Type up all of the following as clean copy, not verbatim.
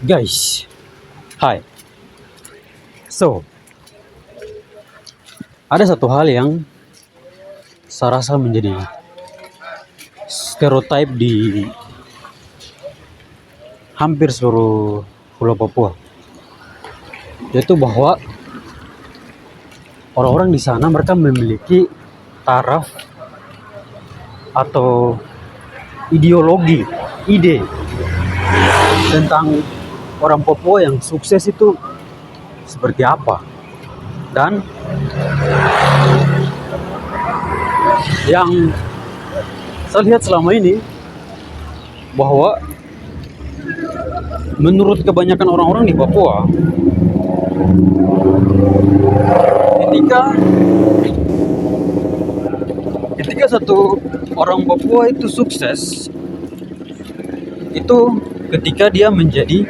Guys, hi. So, ada satu hal yang saya rasa menjadi stereotype di hampir seluruh Pulau Papua, yaitu bahwa orang-orang di sana mereka memiliki taraf atau ideologi, ide tentang orang Papua yang sukses itu seperti apa. Dan yang saya lihat selama ini bahwa menurut kebanyakan orang-orang di Papua, ketika ketika satu orang Papua itu sukses, itu ketika dia menjadi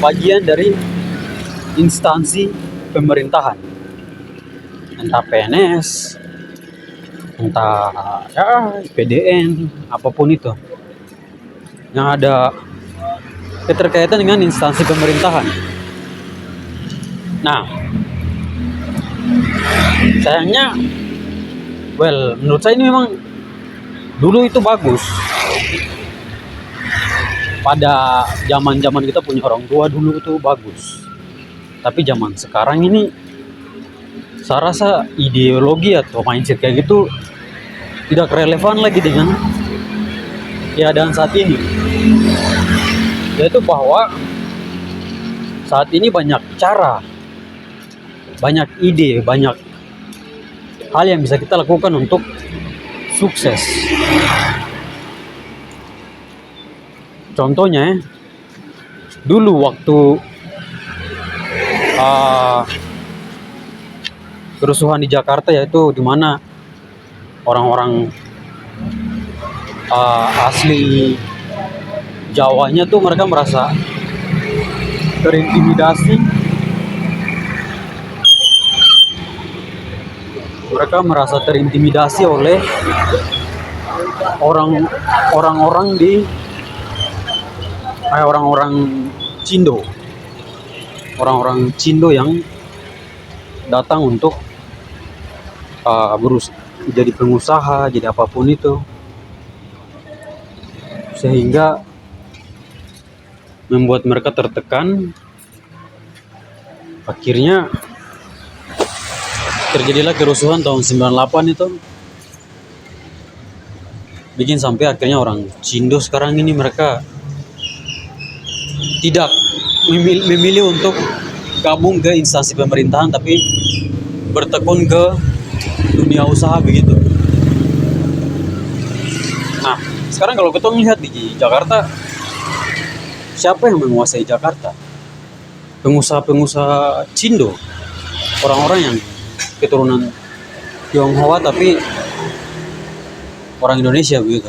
bagian dari instansi pemerintahan, entah PNS, entah ya PDN, apapun itu yang ada keterkaitan dengan instansi pemerintahan. Nah, sayangnya, menurut saya ini memang dulu itu bagus. Pada zaman-zaman kita punya orang tua dulu itu bagus. Tapi zaman sekarang ini, saya rasa ideologi atau mindset kayak gitu tidak relevan lagi dengan keadaan saat ini. Yaitu bahwa saat ini banyak cara, banyak ide, banyak hal yang bisa kita lakukan untuk sukses. Contohnya, dulu waktu kerusuhan di Jakarta, yaitu di mana orang-orang asli Jawanya tuh mereka merasa terintimidasi, oleh orang-orang di orang-orang Cindo yang datang untuk jadi pengusaha, jadi apapun itu, sehingga membuat mereka tertekan. Akhirnya terjadilah kerusuhan tahun 98 itu, bikin sampai akhirnya orang Cindo sekarang ini mereka tidak memilih untuk gabung ke instansi pemerintahan, tapi bertekun ke dunia usaha begitu. Nah, sekarang kalau kita melihat di Jakarta, siapa yang menguasai Jakarta? Pengusaha-pengusaha Cindo, orang-orang yang keturunan Tionghoa tapi orang Indonesia begitu.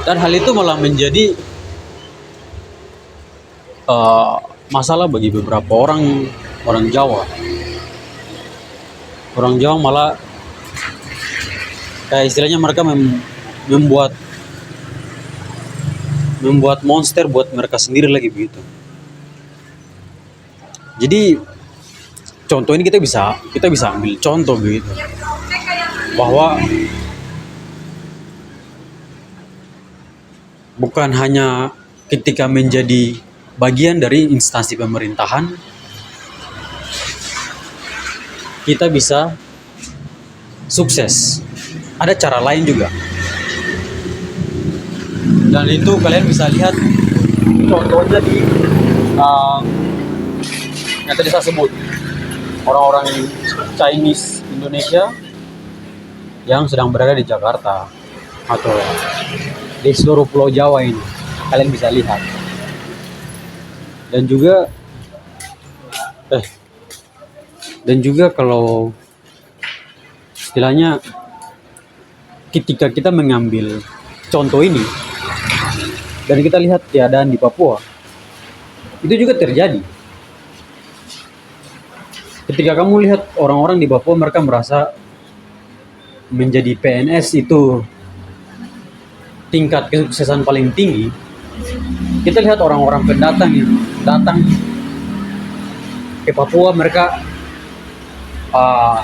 Dan hal itu malah menjadi masalah bagi beberapa orang Jawa. Orang Jawa malah kayak istilahnya mereka membuat monster buat mereka sendiri lagi begitu. Jadi contoh ini kita bisa ambil contoh begitu, bahwa bukan hanya ketika menjadi bagian dari instansi pemerintahan kita bisa sukses, ada cara lain juga. Dan itu kalian bisa lihat contohnya di yang tadi saya sebut, orang-orang Chinese Indonesia yang sedang berada di Jakarta atau di seluruh Pulau Jawa ini, kalian bisa lihat. Dan juga kalau istilahnya ketika kita mengambil contoh ini dan kita lihat keadaan di Papua, itu juga terjadi. Ketika kamu lihat orang-orang di Papua, mereka merasa menjadi PNS itu tingkat kesuksesan paling tinggi, Kita lihat orang-orang pendatang yang datang ke Papua, mereka ah,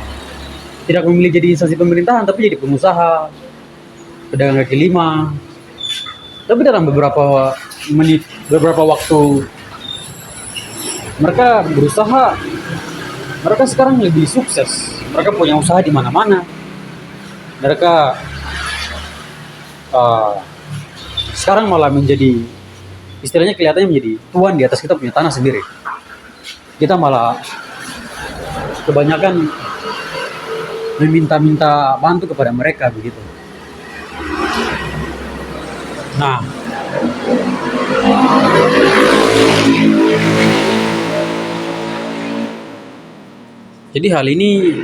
tidak memilih jadi instansi pemerintahan, tapi jadi pengusaha, pedagang kaki lima. Tapi dalam beberapa menit, beberapa waktu, mereka berusaha, mereka sekarang lebih sukses. Mereka punya usaha di mana-mana. Mereka ah, sekarang malah menjadi, istilahnya kelihatannya menjadi tuan di atas kita punya tanah sendiri. Kita malah kebanyakan meminta-minta bantu kepada mereka begitu. Nah, jadi hal ini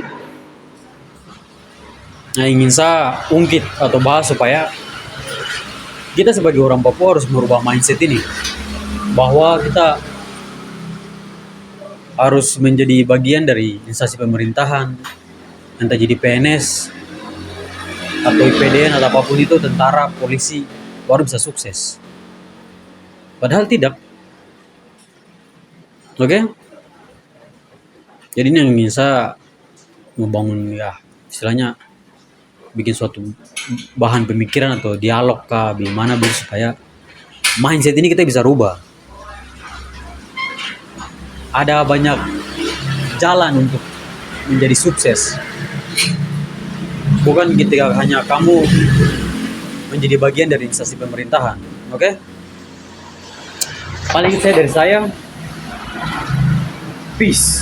yang ingin saya ungkit atau bahas supaya kita sebagai orang Papua harus merubah mindset ini, bahwa kita harus menjadi bagian dari instansi pemerintahan, entah jadi PNS atau IPDN atau apapun itu, tentara, polisi, baru bisa sukses. Padahal tidak. Oke? Jadi ini yang ingin saya membangun, ya istilahnya bikin suatu bahan pemikiran atau dialog kah, bagaimana begitu, supaya mindset ini kita bisa rubah. Ada banyak jalan untuk menjadi sukses. Bukan ketika hanya kamu menjadi bagian dari instansi pemerintahan. Oke? Paling saya dari saya, peace.